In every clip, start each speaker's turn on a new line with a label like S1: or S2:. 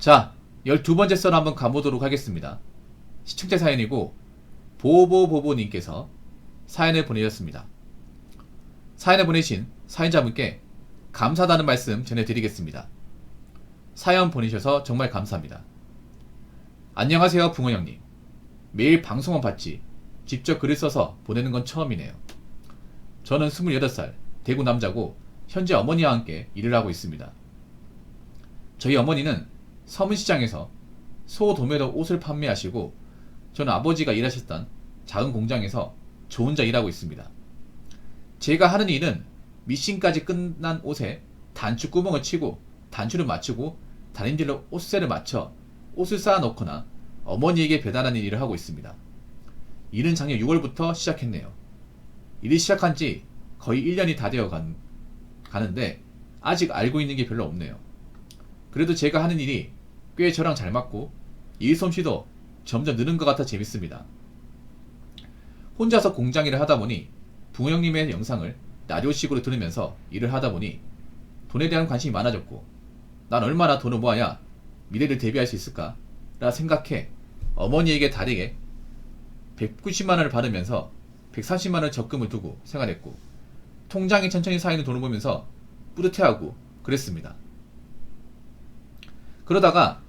S1: 자, 12번째 썰 한번 가보도록 하겠습니다. 시청자 사연이고 보보보보님께서 사연을 보내셨습니다. 사연을 보내신 사연자분께 감사하다는 말씀 전해드리겠습니다. 사연 보내셔서 정말 감사합니다. 안녕하세요 붕어형님. 매일 방송만 봤지 직접 글을 써서 보내는 건 처음이네요. 저는 28살 대구 남자고 현재 어머니와 함께 일을 하고 있습니다. 저희 어머니는 서문시장에서 소도매로 옷을 판매하시고 저는 아버지가 일하셨던 작은 공장에서 저 혼자 일하고 있습니다. 제가 하는 일은 미싱까지 끝난 옷에 단추 구멍을 치고 단추를 맞추고 다림질로 옷셀을 맞춰 옷을 쌓아 놓거나 어머니에게 배달하는 일을 하고 있습니다. 일은 작년 6월부터 시작했네요. 일이 시작한 지 거의 1년이 다 되어 가는데 아직 알고 있는 게 별로 없네요. 그래도 제가 하는 일이 꽤 저랑 잘 맞고 일 솜씨도 점점 느는 것 같아 재밌습니다. 혼자서 공장 일을 하다 보니 붕어형님의 영상을 라디오식으로 들으면서 일을 하다 보니 돈에 대한 관심이 많아졌고 난 얼마나 돈을 모아야 미래를 대비할 수 있을까 라 생각해 어머니에게 달에 190만원을 받으면서 130만원 적금을 두고 생활했고 통장에 천천히 쌓이는 돈을 보면서 뿌듯해하고 그랬습니다. 그러다가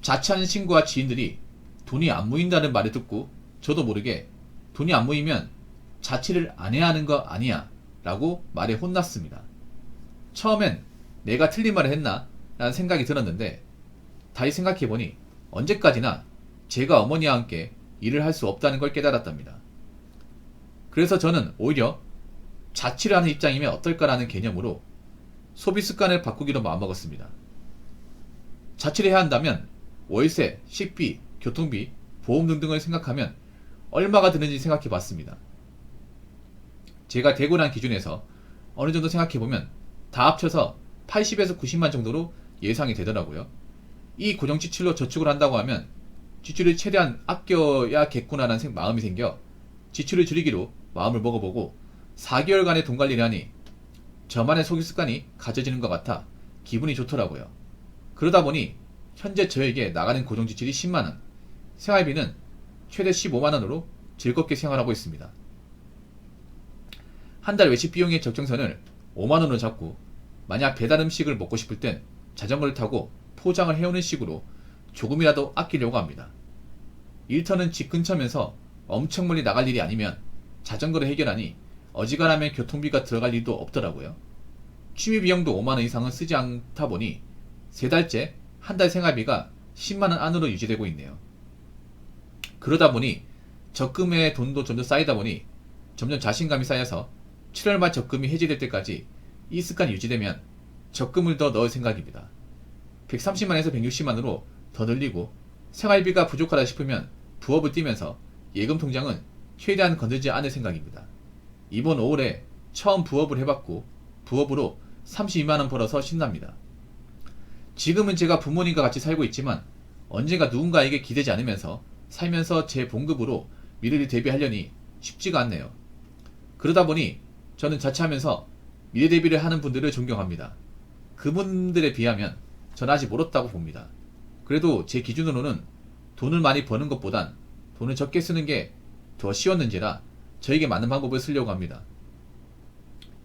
S1: 자취하는 친구와 지인들이 돈이 안 모인다는 말을 듣고 저도 모르게 돈이 안 모이면 자취를 안 해야 하는 거 아니야 라고 말에 혼났습니다. 처음엔 내가 틀린 말을 했나 라는 생각이 들었는데 다시 생각해보니 언제까지나 제가 어머니와 함께 일을 할 수 없다는 걸 깨달았답니다. 그래서 저는 오히려 자취를 하는 입장이면 어떨까라는 개념으로 소비 습관을 바꾸기로 마음먹었습니다. 자취를 해야 한다면 월세, 식비, 교통비, 보험 등등을 생각하면 얼마가 드는지 생각해 봤습니다. 제가 대구란 기준에서 어느 정도 생각해 보면 다 합쳐서 80에서 90만 정도로 예상이 되더라고요. 이 고정 지출로 저축을 한다고 하면 지출을 최대한 아껴야겠구나라는 마음이 생겨 지출을 줄이기로 마음을 먹어보고 4개월간의 돈 관리를 하니 저만의 소비 습관이 가져지는 것 같아 기분이 좋더라고요. 그러다 보니 현재 저에게 나가는 고정 지출이 10만원, 생활비는 최대 15만원으로 즐겁게 생활하고 있습니다. 한 달 외식 비용의 적정선을 5만원으로 잡고 만약 배달 음식을 먹고 싶을 땐 자전거를 타고 포장을 해오는 식으로 조금이라도 아끼려고 합니다. 일터는 집 근처면서 엄청 멀리 나갈 일이 아니면 자전거를 해결하니 어지간하면 교통비가 들어갈 일도 없더라고요. 취미 비용도 5만원 이상은 쓰지 않다 보니 3달째 한 달 생활비가 10만원 안으로 유지되고 있네요. 그러다 보니 적금의 돈도 점점 쌓이다 보니 점점 자신감이 쌓여서 7월 말 적금이 해지될 때까지 이 습관이 유지되면 적금을 더 넣을 생각입니다. 130만에서 160만으로 더 늘리고 생활비가 부족하다 싶으면 부업을 뛰면서 예금 통장은 최대한 건들지 않을 생각입니다. 이번 5월에 처음 부업을 해봤고 부업으로 32만원 벌어서 신납니다. 지금은 제가 부모님과 같이 살고 있지만 언젠가 누군가에게 기대지 않으면서 살면서 제 봉급으로 미래를 대비하려니 쉽지가 않네요. 그러다 보니 저는 자취하면서 미래 대비를 하는 분들을 존경합니다. 그분들에 비하면 전 아직 멀었다고 봅니다. 그래도 제 기준으로는 돈을 많이 버는 것보단 돈을 적게 쓰는 게 더 쉬웠는지라 저에게 맞는 방법을 쓰려고 합니다.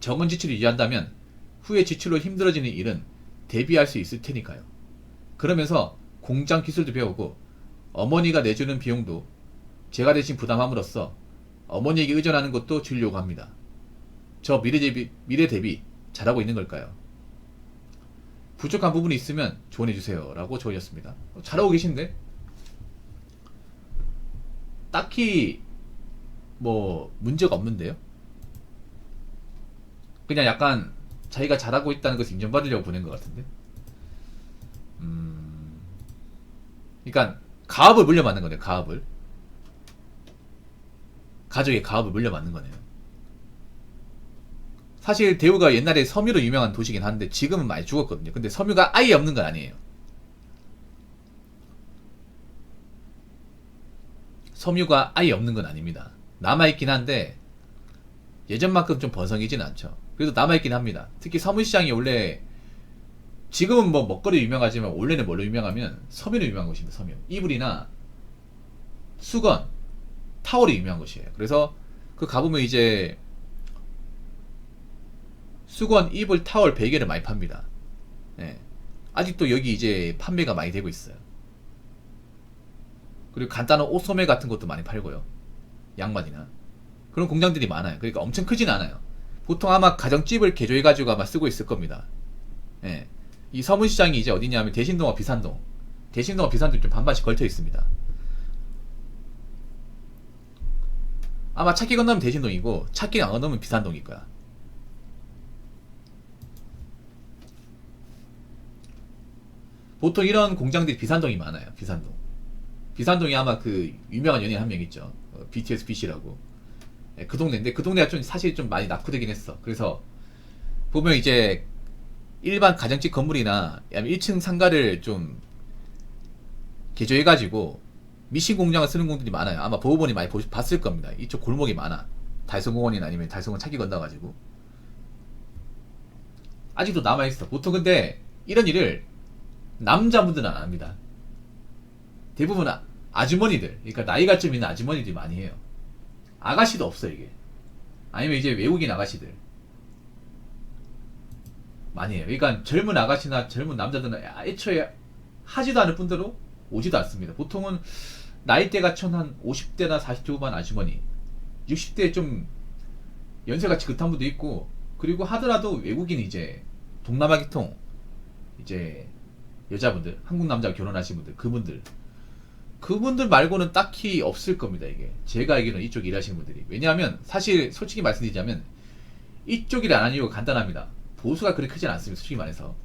S1: 적은 지출을 유지한다면 후에 지출로 힘들어지는 일은 대비할 수 있을 테니까요. 그러면서 공장 기술도 배우고 어머니가 내주는 비용도 제가 대신 부담함으로써 어머니에게 의존하는 것도 줄이려고 합니다. 저 미래 대비 잘하고 있는 걸까요? 부족한 부분이 있으면 조언해주세요 라고 조언이었습니다. 잘하고 계신데? 딱히 뭐 문제가 없는데요? 그냥 약간 자기가 잘하고 있다는 것을 인정받으려고 보낸 것 같은데? 그러니까 가업을 물려받는 거네요. 가업을 가족의 가업을 물려받는 거네요. 사실 대구가 옛날에 섬유로 유명한 도시긴 한데 지금은 많이 죽었거든요. 근데 섬유가 아예 없는 건 아니에요. 섬유가 아예 없는 건 아닙니다. 남아있긴 한데 예전만큼 좀 번성이진 않죠. 그래도 남아있긴 합니다. 특히 서문시장이 원래 지금은 뭐 먹거리 유명하지만 원래는 뭘로 유명하면 섬유로 유명한 것입니다. 섬유. 이불이나 수건, 타월이 유명한 것이에요. 그래서 그 가보면 이제 수건, 이불, 타월, 베개를 많이 팝니다. 예. 아직도 여기 이제 판매가 많이 되고 있어요. 그리고 간단한 옷 소매 같은 것도 많이 팔고요. 양말이나 그런 공장들이 많아요. 그러니까 엄청 크진 않아요. 보통 아마 가정집을 개조해가지고 아마 쓰고 있을 겁니다. 예. 이 서문시장이 이제 어디냐면 대신동과 비산동. 대신동과 비산동 좀 반반씩 걸쳐 있습니다. 아마 찾기 건너면 대신동이고 찾기 안 건너면 비산동일 거야. 보통 이런 공장들이 비산동이 많아요. 비산동. 비산동이 아마 그 유명한 연예인 한 명 있죠. BTS BC라고. 예, 그 동네인데 그 동네가 좀 사실 좀 많이 낙후되긴 했어. 그래서 보면 이제 일반 가정집 건물이나 1층 상가를 좀 개조해가지고 미신 공장을 쓰는 공들이 많아요. 아마 보호본이 많이 봤을 겁니다. 이쪽 골목이 많아. 달성공원이나 아니면 달성공원 찾기 건너가지고 아직도 남아있어. 보통 근데 이런 일을 남자분들은 안 합니다. 대부분 아주머니들, 그러니까 나이가 좀 있는 아주머니들이 많이 해요. 아가씨도 없어 이게. 아니면 이제 외국인 아가씨들 많이 해요. 그러니까 젊은 아가씨나 젊은 남자들은 애초에 하지도 않을 뿐더러 오지도 않습니다. 보통은 나이대가 한 50대나 40대 후반 아주머니, 60대 좀 연세가 지긋한 분도 있고, 그리고 하더라도 외국인 이제 동남아 계통 이제 여자분들, 한국 남자 결혼하신 분들, 그분들 말고는 딱히 없을 겁니다. 이게 제가 알기로는 이쪽 일하시는 분들이. 왜냐하면 사실 솔직히 말씀드리자면 이쪽 일 안 하는 이유가 간단합니다. 보수가 그렇게 크진 않습니다. 솔직히 말해서.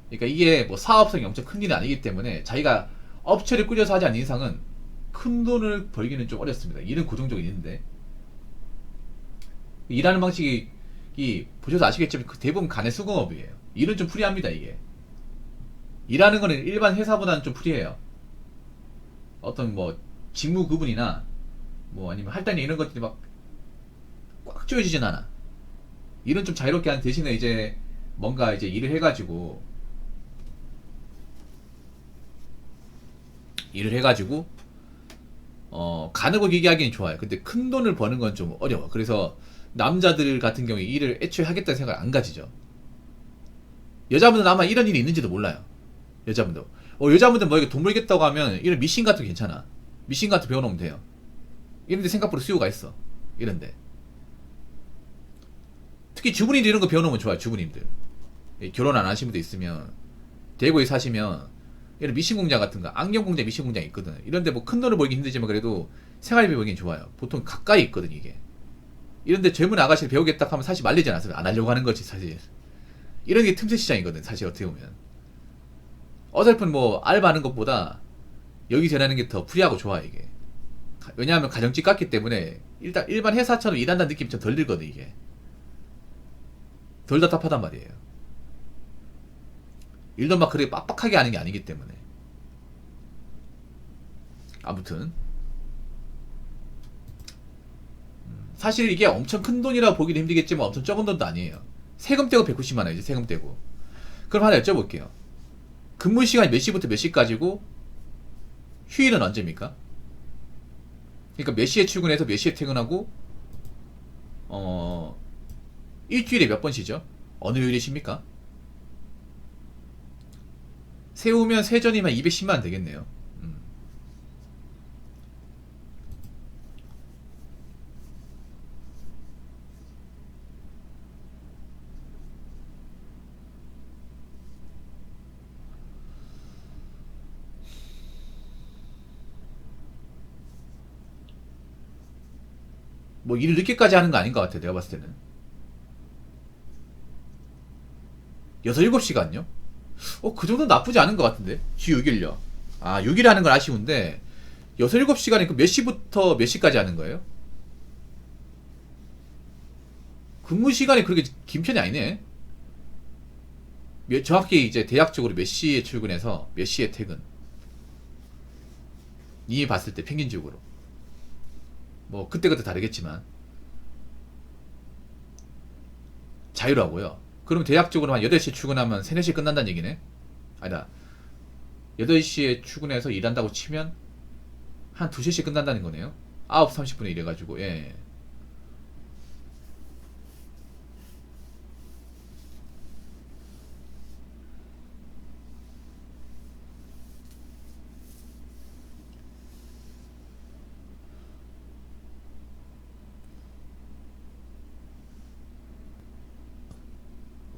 S1: 그러니까 이게 뭐 사업성이 엄청 큰 일이 아니기 때문에 자기가 업체를 꾸려서 하지 않는 이상은 큰 돈을 벌기는 좀 어렵습니다. 일은 고정적으로 있는데 일하는 방식이 보셔서 아시겠지만 대부분 간의 수공업이에요. 일은 좀 프리합니다. 이게 일하는 거는 일반 회사보다는 좀 프리해요. 어떤 뭐 직무 구분이나 뭐 아니면 할당량 이런 것들이 막 꽉 조여지진 않아. 일은 좀 자유롭게 하는 대신에 이제 뭔가 이제 일을 해가지고 가는 거 얘기하기는 좋아요. 근데 큰 돈을 버는 건 좀 어려워. 그래서 남자들 같은 경우에 일을 애초에 하겠다는 생각을 안 가지죠. 여자분들은 아마 이런 일이 있는지도 몰라요. 여자분들. 여자분들 뭐 이렇게 돈 벌겠다고 하면 이런 미신 같은 거 괜찮아. 미신 같은 거 배워놓으면 돼요. 이런데 생각보다 수요가 있어. 이런데. 특히 주부님들 이런 거 배워놓으면 좋아요. 주부님들. 결혼 안 하신 분도 있으면 대구에 사시면 이런 미신 공장 같은 거, 안경 공장, 미신 공장 있거든. 이런데 뭐 큰 돈을 벌기 힘들지만 그래도 생활비 벌기는 좋아요. 보통 가까이 있거든 이게. 이런데 젊은 아가씨를 배우겠다 하면 사실 말리지 않았어요. 안 하려고 하는 거지 사실. 이런 게 틈새 시장이거든 사실 어떻게 보면. 어설픈 뭐 알바하는 것보다 여기서 일하는 게 더 프리하고 좋아 이게. 왜냐하면 가정집 같기 때문에 일단 일반 회사처럼 일한다는 느낌이 좀 덜 들거든 이게. 덜 답답하단 말이에요. 일도 막 그렇게 빡빡하게 하는 게 아니기 때문에. 아무튼 사실 이게 엄청 큰 돈이라고 보기도 힘들겠지만 엄청 적은 돈도 아니에요. 세금 떼고 190만 원이지. 세금 떼고. 그럼 하나 여쭤볼게요. 근무 시간이 몇 시부터 몇 시까지고 휴일은 언제입니까? 그러니까 몇 시에 출근해서 몇 시에 퇴근하고 일주일에 몇 번 쉬죠? 어느 요일에 쉽니까? 세우면 세전이면 210만 원 되겠네요. 뭐 일을 늦게까지 하는 거 아닌 것 같아요. 내가 봤을 때는. 6, 7시간요? 그 정도는 나쁘지 않은 것 같은데. 주 6일요. 6일 하는 건 아쉬운데 6, 7시간이니까 몇 시부터 몇 시까지 하는 거예요? 근무 시간이 그렇게 긴 편이 아니네. 정확히 이제 대략적으로 몇 시에 출근해서 몇 시에 퇴근. 님이 봤을 때 평균적으로. 뭐 그때그때 다르겠지만 자유라고요. 그럼 대략적으로 한 8시에 출근하면 3, 4시에 끝난다는 얘기네? 아니다. 8시에 출근해서 일한다고 치면 한 2, 3시에 끝난다는 거네요? 9시 30분에 일해가지고, 예.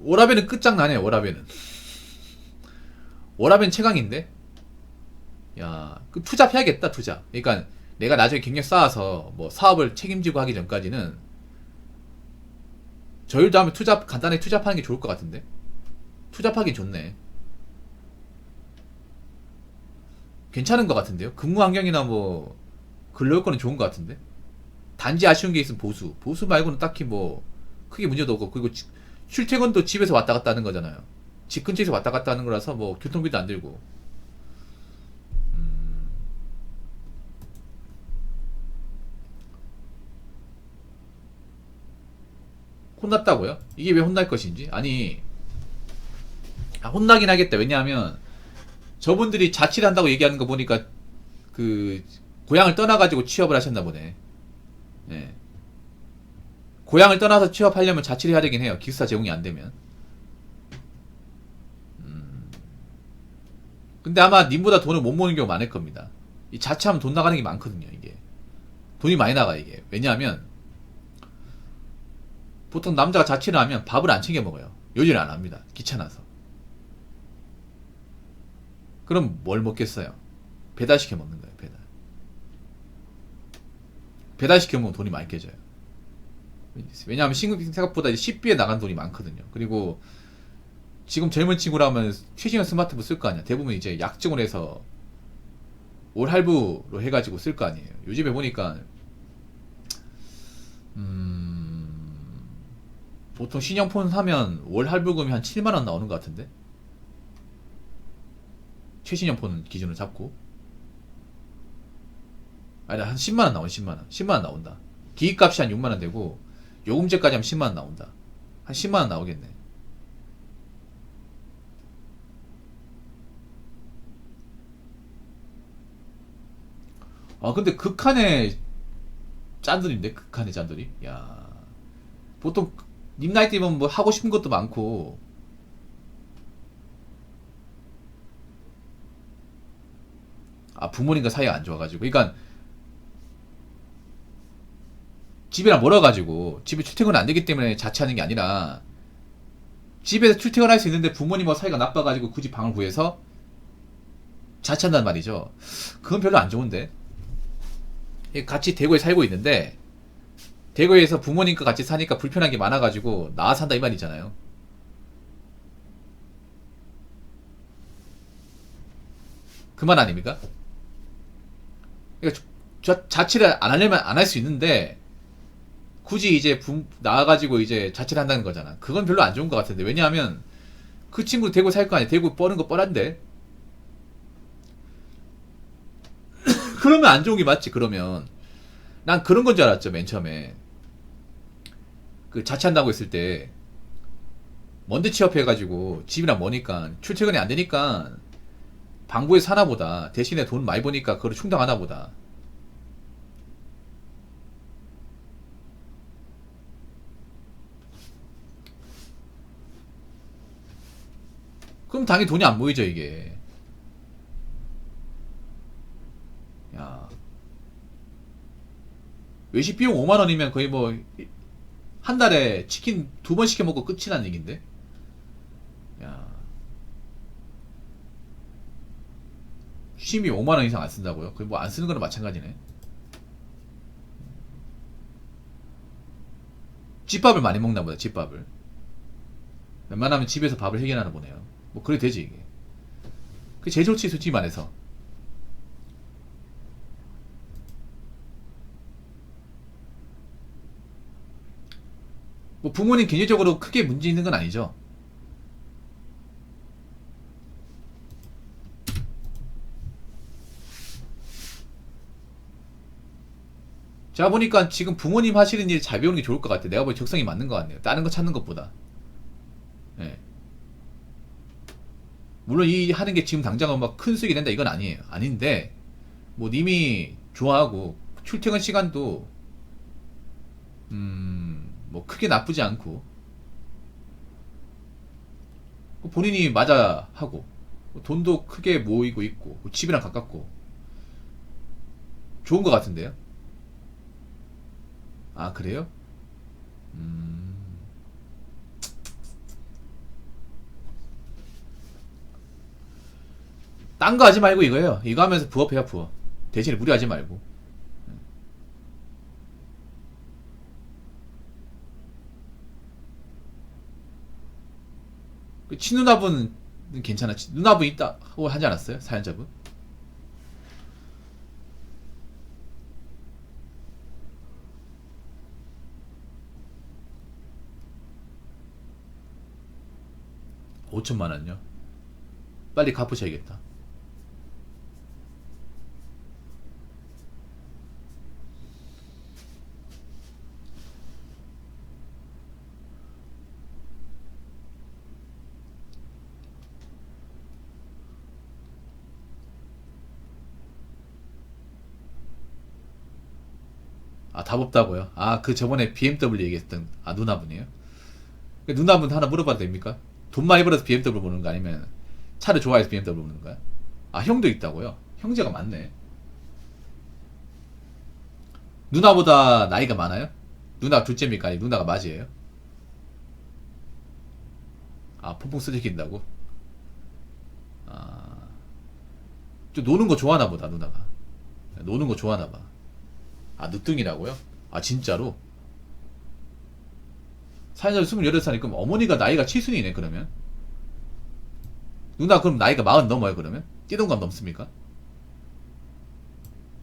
S1: 워라벨은 끝장나네, 워라벨은. 워라벨은 최강인데? 야, 그 투잡해야겠다, 투잡. 그러니까 내가 나중에 경력 쌓아서 뭐 사업을 책임지고 하기 전까지는 저일도 하면 투잡, 간단하게 투잡하는 게 좋을 것 같은데? 투잡하기 좋네. 괜찮은 것 같은데요? 근무 환경이나 뭐, 근로 여건은 좋은 것 같은데? 단지 아쉬운 게 있으면 보수. 보수 말고는 딱히 뭐, 크게 문제도 없고, 그리고 출퇴근도 집에서 왔다 갔다 하는 거잖아요. 집 근처에서 왔다 갔다 하는 거라서 뭐, 교통비도 안 들고. 혼났다고요? 이게 왜 혼날 것인지? 아니, 혼나긴 하겠다. 왜냐하면, 저분들이 자취를 한다고 얘기하는 거 보니까, 그, 고향을 떠나가지고 취업을 하셨나 보네. 예. 고향을 떠나서 취업하려면 자취를 해야 되긴 해요. 기숙사 제공이 안 되면. 근데 아마 님보다 돈을 못 모으는 경우 많을 겁니다. 이 자취하면 돈 나가는 게 많거든요, 이게. 돈이 많이 나가, 이게. 왜냐하면, 보통 남자가 자취를 하면 밥을 안 챙겨 먹어요. 요리를 안 합니다. 귀찮아서. 그럼 뭘 먹겠어요? 배달시켜 먹는 거예요, 배달. 배달시켜 먹으면 돈이 많이 깨져요. 왜냐하면 생각보다 식비에 나간 돈이 많거든요. 그리고 지금 젊은 친구라면 최신형 스마트폰 쓸 거 아니야. 대부분 이제 약정을 해서 올 할부로 해가지고 쓸 거 아니에요. 요즘에 보니까 보통 신형폰 사면 월 할부금이 한 7만원 나오는 것 같은데, 최신형폰 기준으로 잡고. 아니, 한 10만원 나온 10만원 10만원 나온다. 기기값이 한 6만원 되고 요금제까지 하면 10만원 나온다. 한 10만원 나오겠네. 아, 근데 극한의 짠들인데, 극한의 짠들이. 야, 보통 님 나이 때면 뭐 하고 싶은 것도 많고. 아, 부모님과 사이가 안 좋아가지고. 그러니까 집이랑 멀어가지고 집에 출퇴근 안 되기 때문에 자취하는 게 아니라, 집에서 출퇴근할 수 있는데 부모님하고 사이가 나빠가지고 굳이 방을 구해서 자취한단 말이죠. 그건 별로 안 좋은데. 같이 대구에 살고 있는데, 대구에서 부모님과 같이 사니까 불편한 게 많아가지고 나와 산다 이 말이잖아요. 그 말 아닙니까? 그러니까 자취를 안 하려면 안 할 수 있는데, 굳이 이제 나와가지고 이제 자취를 한다는 거잖아. 그건 별로 안 좋은 것 같은데. 왜냐하면 그 친구 대구 살 거 아니야. 대구 뻔한 거 뻔한데. 그러면 안 좋은 게 맞지. 그러면 난 그런 건 줄 알았죠, 맨 처음에. 그 자취한다고 했을 때 먼데 취업해가지고 집이랑 머니까 출퇴근이 안 되니까 방구에 사나 보다. 대신에 돈 많이 버니까 그걸 충당하나 보다. 그럼 당연히 돈이 안 모이죠, 이게. 야, 외식 비용 5만 원이면 거의 뭐 한 달에 치킨 2번 시켜 먹고 끝이란 얘긴데. 야, 취미 5만 원 이상 안 쓴다고요? 거의 뭐 안 쓰는 거랑 마찬가지네. 집밥을 많이 먹나 보다, 집밥을. 웬만하면 집에서 밥을 해결하나 보네요. 뭐 그래 되지, 이게. 그게 제일 좋지, 솔직히 말해서. 뭐 부모님 경제적으로 크게 문제 있는 건 아니죠. 제가 보니까 지금 부모님 하시는 일 잘 배우는 게 좋을 것 같아. 내가 보기 적성이 맞는 것 같네요. 다른 거 찾는 것보다. 물론 이 하는 게 지금 당장은 막 큰 수익이 된다 이건 아니에요. 아닌데 뭐 님이 좋아하고 출퇴근 시간도 뭐 크게 나쁘지 않고 본인이 맞아 하고 돈도 크게 모이고 있고 집이랑 가깝고 좋은 것 같은데요? 아 그래요? 딴 거 하지 말고 이거예요. 이거 하면서 부업해야 부업. 대신에 무리하지 말고. 그 친누나분 괜찮아. 누나분 있다 하고 하지 않았어요? 사연자분? (5천만 원요) 빨리 갚으셔야겠다. 아, 답 없다고요? 아, 그 저번에 BMW 얘기했던, 아, 누나분이에요? 그 누나분 하나 물어봐도 됩니까? 돈 많이 벌어서 BMW 보는 거 아니면 차를 좋아해서 BMW 보는 거야? 아, 형도 있다고요? 형제가 많네. 누나보다 나이가 많아요? 누나 둘째입니까? 아니, 누나가 맞이에요? 아, 퐁퐁 쓰러긴다고? 아, 좀 노는 거 좋아하나 보다, 누나가. 노는 거 좋아하나 봐. 아, 늦둥이라고요? 아, 진짜로? 사연자 28살이 그럼 어머니가 나이가 칠순이네 그러면? 누나 그럼 나이가 40 넘어요 그러면? 띠동갑 넘습니까?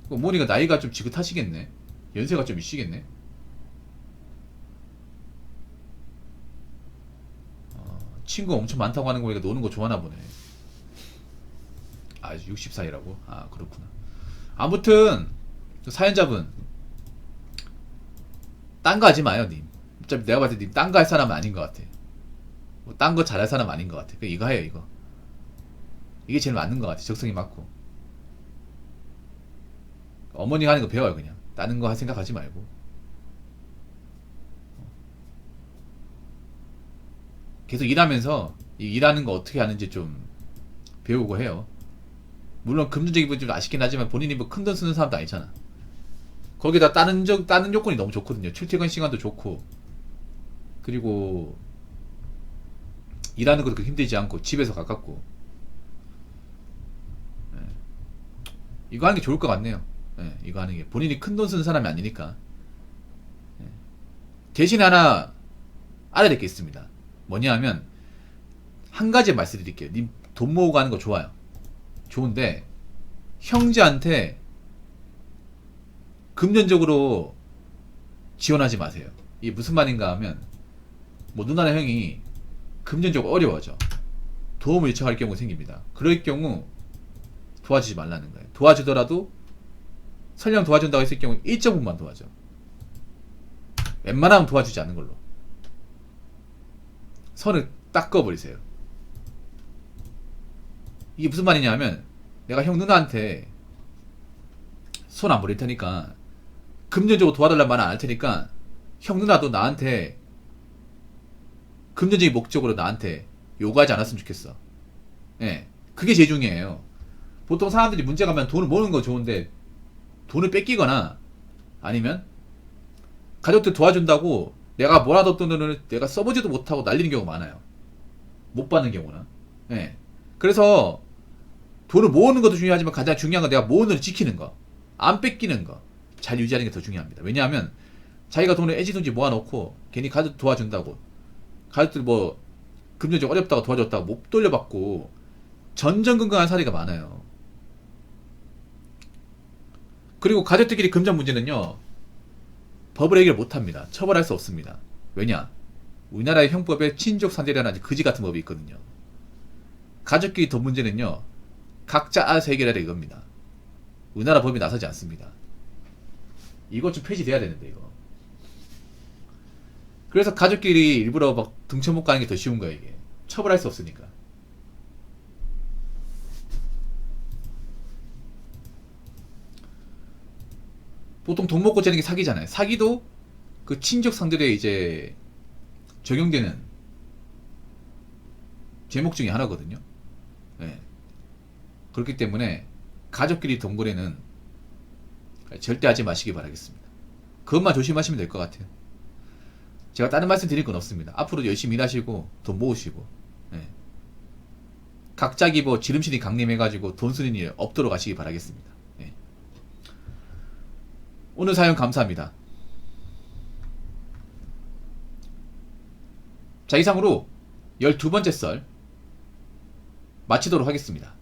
S1: 어머니가 나이가 좀 지긋하시겠네. 연세가 좀 있으시겠네. 친구 엄청 많다고 하는 거 보니까 노는 거 좋아하나 보네. 아, 60살이라고? 아, 그렇구나. 아무튼 사연자분 딴 거 하지 마요 님. 어차피 내가 봤을 때 님 딴 거 할 사람은 아닌 것 같아. 뭐 딴 거 잘할 사람 아닌 것 같아. 그냥 이거 해요 이거. 이게 제일 맞는 것 같아. 적성이 맞고. 어머니가 하는 거 배워요 그냥. 다른 거 할 생각하지 말고. 계속 일하면서 이 일하는 거 어떻게 하는지 좀 배우고 해요. 물론 금전적인 부분이 좀 아쉽긴 하지만 본인이 뭐 큰 돈 쓰는 사람도 아니잖아. 거기다 다른 요건이 너무 좋거든요. 출퇴근 시간도 좋고, 그리고 일하는 것도 그렇게 힘들지 않고, 집에서 가깝고. 예. 이거 하는 게 좋을 것 같네요. 예, 이거 하는 게. 본인이 큰 돈 쓰는 사람이 아니니까. 예. 대신 하나 알아야 될 게 있습니다. 뭐냐 하면, 한 가지 말씀드릴게요. 님 돈 모으고 하는 거 좋아요. 좋은데, 형제한테 금전적으로 지원하지 마세요. 이게 무슨 말인가 하면 뭐 누나나 형이 금전적으로 어려워져. 도움을 요청할 경우가 생깁니다. 그럴 경우 도와주지 말라는 거예요. 도와주더라도 설령 도와준다고 했을 경우 일정부만 도와줘. 웬만하면 도와주지 않는 걸로. 선을 딱 그어버리세요. 이게 무슨 말이냐 하면 내가 형 누나한테 손 안 버릴 테니까 금전적으로 도와달라는 말은 안 할 테니까 형 누나도 나한테 금전적인 목적으로 나한테 요구하지 않았으면 좋겠어. 예, 그게 제일 중요해요. 보통 사람들이 문제가 면 돈을 모으는 거 좋은데 돈을 뺏기거나 아니면 가족들 도와준다고 내가 뭐라도 어떤 돈을 내가 써보지도 못하고 날리는 경우가 많아요. 못 받는 경우나. 예. 그래서 돈을 모으는 것도 중요하지만 가장 중요한 건 내가 모으는 걸 지키는 거. 안 뺏기는 거. 잘 유지하는 게 더 중요합니다. 왜냐하면 자기가 돈을 애지중지 모아놓고 괜히 가족 도와준다고 가족들 뭐 금전적 어렵다고 도와줬다고 못 돌려받고 전전긍긍한 사례가 많아요. 그리고 가족들끼리 금전 문제는요 법을 해결 못합니다. 처벌할 수 없습니다. 왜냐? 우리나라의 형법에 친족 산재라는 그지 같은 법이 있거든요. 가족끼리 돈 문제는요 각자 알아서 해결해라 이겁니다. 우리나라 법이 나서지 않습니다. 이거 좀 폐지돼야 되는데 이거. 그래서 가족끼리 일부러 막 등쳐 못 가는 게 더 쉬운 거야 이게. 처벌할 수 없으니까. 보통 돈 먹고 재는 게 사기잖아요. 사기도 그 친족 상들에 이제 적용되는 제목 중에 하나거든요. 네. 그렇기 때문에 가족끼리 동거래는 절대 하지 마시기 바라겠습니다. 그것만 조심하시면 될 것 같아요. 제가 다른 말씀 드릴 건 없습니다. 앞으로 열심히 일하시고 돈 모으시고, 네. 각자기 뭐 지름신이 강림해가지고 돈 쓰는 일 없도록 하시기 바라겠습니다. 네. 오늘 사연 감사합니다. 자, 이상으로 12번째 썰 마치도록 하겠습니다.